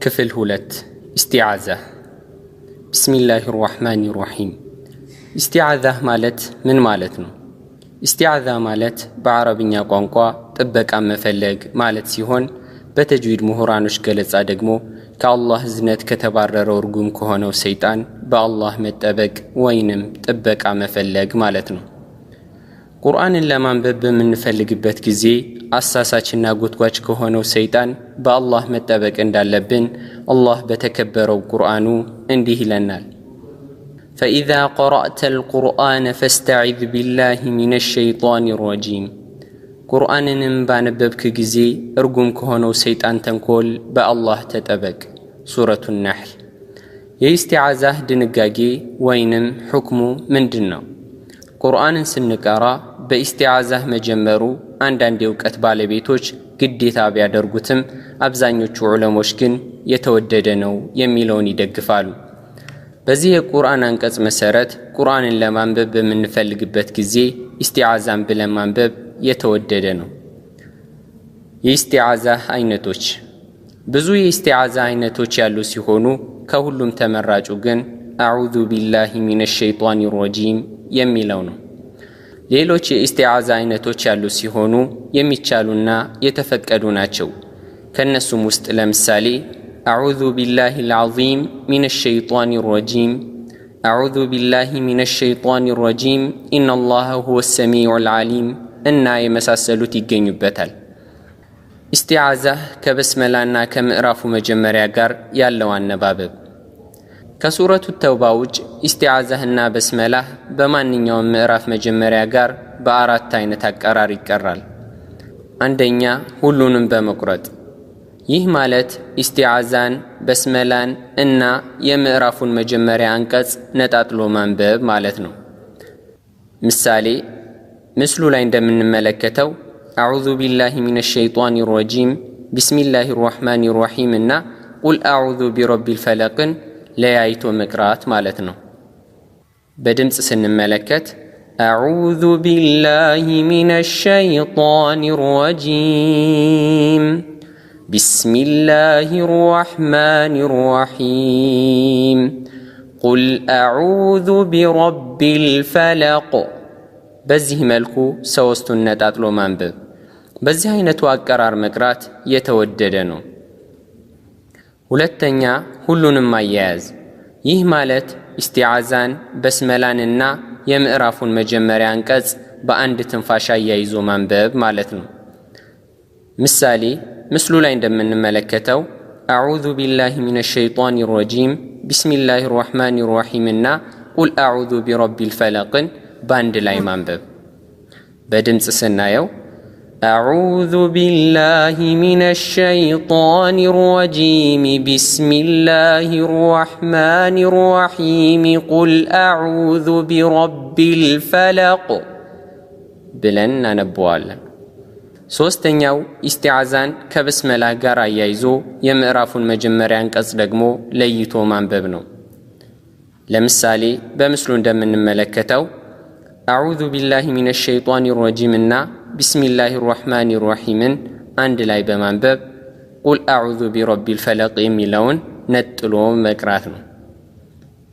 ክፍል 2 ኢስቲዓዛ ቢስሚላሂር ረህማኒር ረሂም። ኢስቲዓዛ ማለት ምን ማለት ነው? ኢስቲዓዛ ማለት በአረብኛ ቋንቋ ጥበቃ መፈለግ ማለት ሲሆን በተጅዊድ ምሁራኖች ገለጻ ደግሞ ከአላህ እዝነት ከተባረረው እርጉም ከሆነው ሰይጣን በአላህ መጠበቅ ወይንም ጥበቃ መፈለግ ማለት ነው። ቁርአንን ለማንበብ በምንፈልግበት ጊዜ አሳሳችና ጎትጓች ከሆነው ሰይጣን በአላህ መጠበቅ እንዳለብን አላህ በተከበረው ቁርአኑ እንዲህ ይለናል። ፈኢዛ ቀረእተል ቁርአነ ፈስተዒዝ ቢላሂ ሚነሽ ሸይጣኒር ረጂም። ቁርአንንም ባነበብክ ጊዜ እርጉም ከሆነው ሰይጣን ተንኮል በአላህ ተጠበቅ። ሱረቱ ነሕል። የኢስቲዓዛህ ድንጋጌ ወይንም ሕክሙ ምንድን ነው? ቁርአንን ስንቀራ በኢስቲዓዛህ መጀመሩ አንዳንድ የእውቀት ባለቤቶች ግዴታ ቢያደርጉትም አብዛኞቹ ዑለሞች ግን የተወደደ ነው የሚለውን ይደግፋሉ። በዚህ የቁርአን አንቀጽ መሰረት ቁርአንን ለማንበብ በምንፈልግበት ጊዜ ኢስቲዓዛን ብለን ማንበብ የተወደደ ነው። የኢስቲዓዛህ አይነቶች ብዙ የኢስቲዓዛ አይነቶች ያሉ ሲሆኑ ከሁሉም ተመራጩ ግን አዑዙ ቢላሂ ሚነሽ ሸይጣኒር ረጂም የሚለው ነው። ሌሎች የኢስቲዓዛ አይነቶች ያሉ ሲሆኑ የሚቻሉና የተፈቀዱ ናቸው። ከነሱም ውስጥ ለምሳሌ አዑዙ ቢላሂል ዐዚም ሚነሽ ሸይጣኒር ረጂም፣ አዑዙ ቢላሂ ሚነሽ ሸይጣኒር ረጂም ኢነላሀ ሁወስ ሰሚዑል ዐሊም እና የመሳሰሉት ይገኙበታል። ኢስቲዓዛህ ከበስመላና ከምዕራፉ መጀመሪያ ጋር ያለው አነባበብ ከሱረቱ ተውባ ውጭ ኢስቲዓዛህና በስመላህ በማንኛውም ምዕራፍ መጀመሪያ ጋር በአራት አይነት አቀራር ይቀራል። አንደኛ ሁሉንም በመቁረጥ ይህ ማለት ኢስቲዓዛን፣ በስመላን እና የምዕራፉን መጀመሪያ አንቀጽ ነጣጥሎ ማንበብ ማለት ነው። ምሳሌ ምስሉ ላይ እንደምንመለከተው አዑዙ ቢላሂ ሚነሽ ሸይጣኒር ረጂም፣ ቢስሚላሂር ረህማኒር ረሂም እና ቁል አዑዙ ቢረቢል ፈለቅን ለያይቶ መቅራት ማለት ነው። በድምጽ ስንመለከት አዑዙ ቢላሂ ሚነሽ ሸይጣኒር ረጂም፣ ቢስሚላሂር ረህማኒር ረሂም፣ ቁል አዑዙ ቢረቢል ፈለቅ። በዚህ መልኩ ሶስቱን ነጣጥሎ ማንበብ። በዚህ አይነቱ አቀራር መቅራት የተወደደ ነው። ሁለተኛ ሁሉንም ማያያዝ። ይህ ማለት ኢስቲዓዛን፣ በስመላንና የምዕራፉን መጀመሪያ አንቀጽ በአንድ ትንፋሽ አያይዞ ማንበብ ማለት ነው። ምሳሌ ምስሉ ላይ እንደምንመለከተው አዑዙ ቢላሂ ሚነሽ ሸይጣኒር ረጂም፣ ቢስሚላሂር ረህማኒር ረሂም እና ቁል አዑዙ ቢረቢል ፈለቅን በአንድ ላይ ማንበብ። በድምፅ ስናየው አዑዙ ቢላሂ ሚነሽ ሸይጣኒር ረጂም፣ ቢስሚላሂር ረህማኒር ረሂም፣ ቁል አዑዙ ቢረቢል ፈለቅ ብለን እናነበዋለን። ሶስተኛው ኢስቲዓዛን ከበስመላህ ጋር አያይዞ የምዕራፉን መጀመሪያ አንቀጽ ደግሞ ለይቶ ማንበብ ነው። ለምሳሌ በምስሉ እንደምንመለከተው አዑዙ ቢላሂ ሚነሽ ሸይጣኒር ረጂም እና ቢስሚላሂር ረህማኒር ረሂምን አንድ ላይ በማንበብ ቁል አዑዙ ቢረቢል ፈለቅ የሚለውን ነጥሎ መቅራት ነው።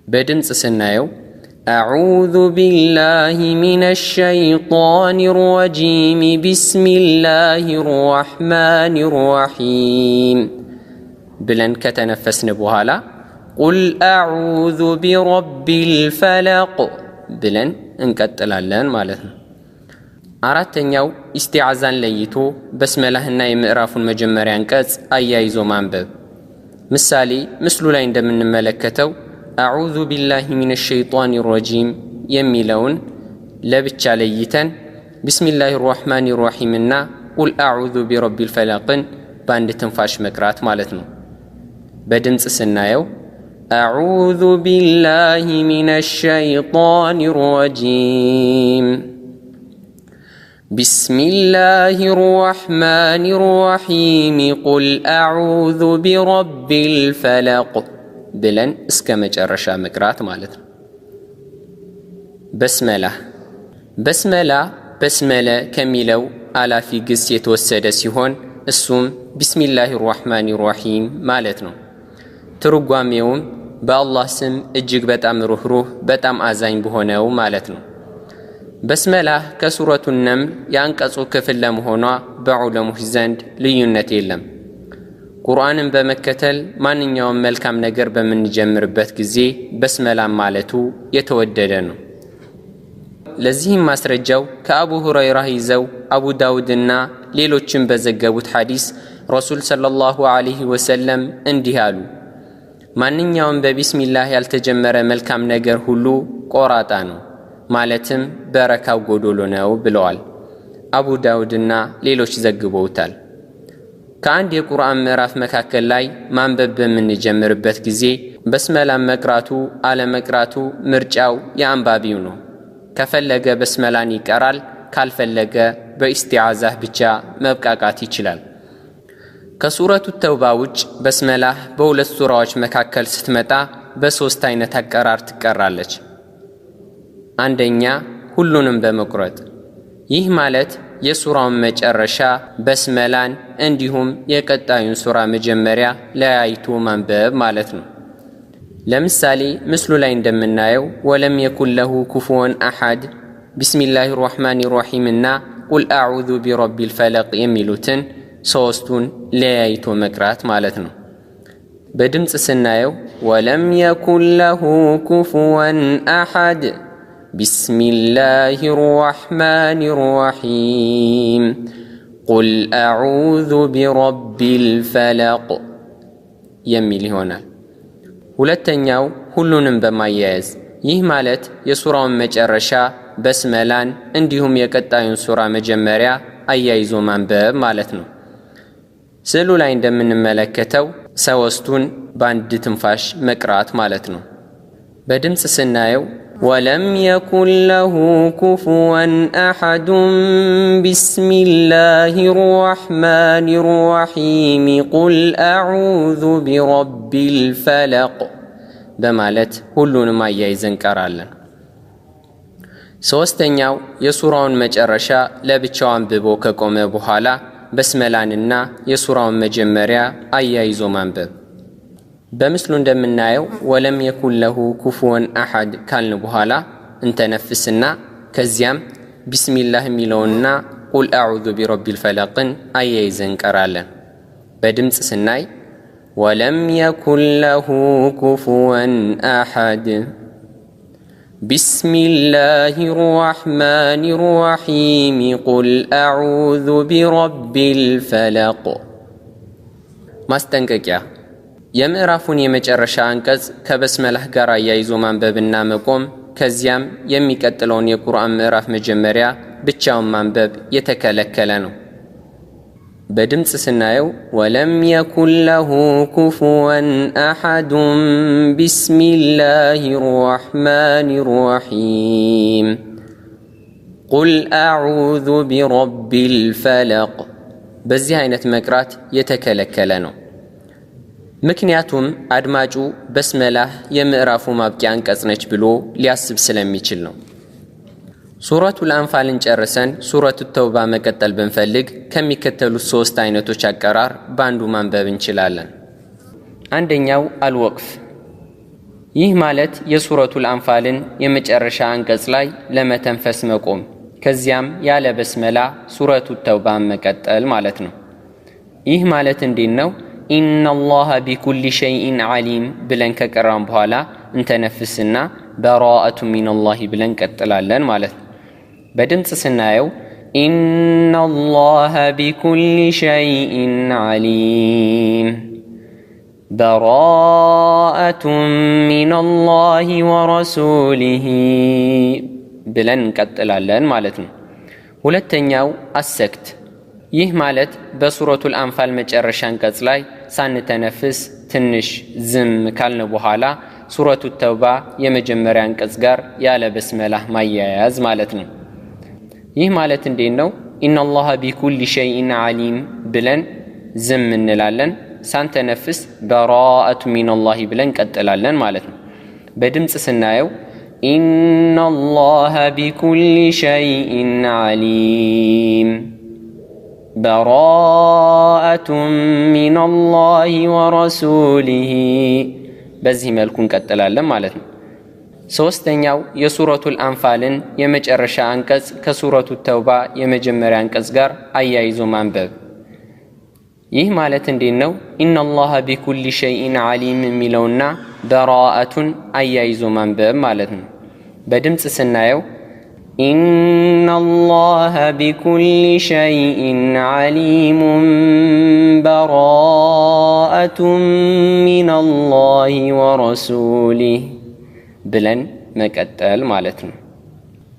በድምፅ ስናየው አዑዙ ቢላሂ ሚነሽ ሸይጣኒር ረጂም፣ ቢስሚላሂር ረህማኒር ረሂም ብለን ከተነፈስን በኋላ ቁል አዑዙ ቢረቢል ፈለቅ ብለን እንቀጥላለን ማለት ነው። አራተኛው ኢስቲዓዛን ለይቶ በስመላህና የምዕራፉን መጀመሪያ አንቀጽ አያይዞ ማንበብ። ምሳሌ ምስሉ ላይ እንደምንመለከተው አዑዙ ቢላሂ ሚነሽ ሸይጣኒር ረጂም የሚለውን ለብቻ ለይተን ቢስሚላሂር ረህማኒር ረሂም እና ቁል አዑዙ ቢረቢል ፈለቅን በአንድ ትንፋሽ መቅራት ማለት ነው። በድምፅ ስናየው አዑዙ ቢላሂ ሚነሽ ሸይጣኒር ረጂም፣ ቢስሚላሂር ረህማኒር ረሂም፣ ቁል አዑዙ ቢረቢል ፈለቅ ብለን እስከ መጨረሻ መቅራት ማለት ነው። በስመላ በስመለ ከሚለው አላፊ ግስ የተወሰደ ሲሆን እሱም ቢስሚላሂር ረህማኒር ረሂም ማለት ነው። ትርጓሜውም በአላህ ስም እጅግ በጣም ሩህሩህ በጣም አዛኝ በሆነው ማለት ነው። በስመላህ ከሱረቱ ነምል የአንቀጹ ክፍል ለመሆኗ በዑለሞች ዘንድ ልዩነት የለም። ቁርአንን በመከተል ማንኛውም መልካም ነገር በምንጀምርበት ጊዜ በስመላህ ማለቱ የተወደደ ነው። ለዚህም ማስረጃው ከአቡ ሁረይራ ይዘው አቡ ዳውድና ሌሎችም በዘገቡት ሐዲስ ረሱል ሰለላሁ ዐለይሂ ወሰለም እንዲህ አሉ፣ ማንኛውም በቢስሚላህ ያልተጀመረ መልካም ነገር ሁሉ ቆራጣ ነው፣ ማለትም በረካው ጎዶሎ ነው ብለዋል። አቡ ዳውድና ሌሎች ዘግበውታል። ከአንድ የቁርአን ምዕራፍ መካከል ላይ ማንበብ በምንጀምርበት ጊዜ በስመላን መቅራቱ አለመቅራቱ ምርጫው የአንባቢው ነው። ከፈለገ በስመላን ይቀራል፣ ካልፈለገ በኢስቲዓዛህ ብቻ መብቃቃት ይችላል። ከሱረቱ ተውባ ውጭ በስመላህ በሁለት ሱራዎች መካከል ስትመጣ በሶስት አይነት አቀራር ትቀራለች። አንደኛ ሁሉንም በመቁረጥ ይህ ማለት የሱራውን መጨረሻ በስመላን እንዲሁም የቀጣዩን ሱራ መጀመሪያ ለያይቶ ማንበብ ማለት ነው። ለምሳሌ ምስሉ ላይ እንደምናየው ወለም የኩን ለሁ ኩፉወን አሐድ፣ ቢስሚላሂ ራህማኒ ራሂም እና ቁል አዑዙ ቢረቢል ፈለቅ የሚሉትን ሶስቱን ለያይቶ መቅራት ማለት ነው። በድምፅ ስናየው ወለም የኩን ለሁ ኩፉወን አሐድ ቢስሚላሂ ራህማኒ ራሂም ቁል አዑዙ ቢረቢል ፈለቅ የሚል ይሆናል። ሁለተኛው ሁሉንም በማያያዝ ይህ ማለት የሱራውን መጨረሻ በስመላን እንዲሁም የቀጣዩን ሱራ መጀመሪያ አያይዞ ማንበብ ማለት ነው። ስዕሉ ላይ እንደምንመለከተው ሶስቱን በአንድ ትንፋሽ መቅራት ማለት ነው። በድምፅ ስናየው ወለም የኩን ለሁ ኩፉወን አሐድ ቢስሚላሂ ራህማኒ ራሂም ቁል አዑዙ ቢረቢል ፈለቅ በማለት ሁሉንም አያይዘን እንቀራለን። ሶስተኛው የሱራውን መጨረሻ ለብቻው አንብቦ ከቆመ በኋላ በስመላንና የሱራውን መጀመሪያ አያይዞ ማንበብ። በምስሉ እንደምናየው ወለም የኩን ለሁ ኩፉወን አሐድ ካልን በኋላ እንተነፍስና ከዚያም ቢስሚላህ የሚለውንና ቁል አዑዙ ቢረቢል ፈለቅን አያይዘን እንቀራለን። በድምፅ ስናይ ወለም የኩን ለሁ ኩፉወን አሐድ ቢስሚላሂ ራህማኒ ራሂም ቁል አዑዙ ቢረቢል ፈለቅ። ማስጠንቀቂያ፣ የምዕራፉን የመጨረሻ አንቀጽ ከበስመላህ ጋር አያይዞ ማንበብና መቆም ከዚያም የሚቀጥለውን የቁርአን ምዕራፍ መጀመሪያ ብቻውን ማንበብ የተከለከለ ነው። በድምፅ ስናየው ወለም የኩን ለሁ ኩፉወን አሐድ ቢስሚላሂ ራህማኒ ራሂም ቁል አዑዙ ቢረቢል ፈለቅ። በዚህ አይነት መቅራት የተከለከለ ነው። ምክንያቱም አድማጩ በስመላህ የምዕራፉ ማብቂያ አንቀጽ ነች ብሎ ሊያስብ ስለሚችል ነው። ሱረቱል አንፋልን ጨርሰን ሱረቱ ተውባ መቀጠል ብንፈልግ ከሚከተሉት ሶስት አይነቶች አቀራር በአንዱ ማንበብ እንችላለን። አንደኛው አልወቅፍ። ይህ ማለት የሱረቱል አንፋልን የመጨረሻ አንቀጽ ላይ ለመተንፈስ መቆም፣ ከዚያም ያለ በስመላ ሱረቱ ተውባን መቀጠል ማለት ነው። ይህ ማለት እንዴት ነው? ኢነላሃ ቢኩሊ ሸይኢን ዓሊም ብለን ከቀራን በኋላ እንተነፍስና በራአቱ ሚነላሂ ብለን ቀጥላለን ማለት ነው። በድምፅ ስናየው ኢነላሃ ቢኩሊ ሸይኢን ዓሊም በራአቱ ሚነላሂ ወረሱሊሂ ብለን እንቀጥላለን ማለት ነው። ሁለተኛው አሰክት። ይህ ማለት በሱረቱል አንፋል መጨረሻ አንቀጽ ላይ ሳንተነፍስ ትንሽ ዝም ካልን በኋላ ሱረቱ ተውባ የመጀመሪያ አንቀጽ ጋር ያለ በስመላህ ማያያዝ ማለት ነው። ይህ ማለት እንዴት ነው? ኢነላሃ ቢኩሊ ሸይኢን ዓሊም ብለን ዝም እንላለን፣ ሳንተነፍስ በራአቱ ሚነላሂ ብለን ቀጥላለን ማለት ነው። በድምፅ ስናየው ኢነላሃ ቢኩሊ ሸይኢን ዓሊም በራአቱን ሚነላሂ ወረሱሊሂ። በዚህ መልኩ እንቀጥላለን ማለት ነው። ሶስተኛው የሱረቱል አንፋልን የመጨረሻ አንቀጽ ከሱረቱ ተውባ የመጀመሪያ አንቀጽ ጋር አያይዞ ማንበብ። ይህ ማለት እንዴት ነው? ኢነላሃ ቢኩሊ ሸይኢን ዓሊም የሚለውና በራአቱን አያይዞ ማንበብ ማለት ነው። በድምፅ ስናየው ኢነላሃ ቢኩሊ ሸይኢን ዓሊሙን በራአቱን ሚነላሂ ወረሱሊህ ብለን መቀጠል ማለት ነው።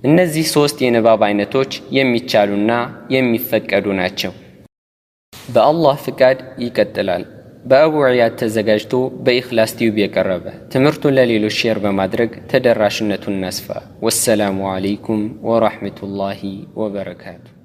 እነዚህ ሶስት የንባብ አይነቶች የሚቻሉና የሚፈቀዱ ናቸው። በአላህ ፍቃድ ይቀጥላል። በአቡ ዒያድ ተዘጋጅቶ በኢኽላስ ቲዩብ የቀረበ ትምህርቱን ለሌሎች ሼር በማድረግ ተደራሽነቱን እናስፋ። ወሰላሙ ዓለይኩም ወራህመቱላሂ ወበረካቱ።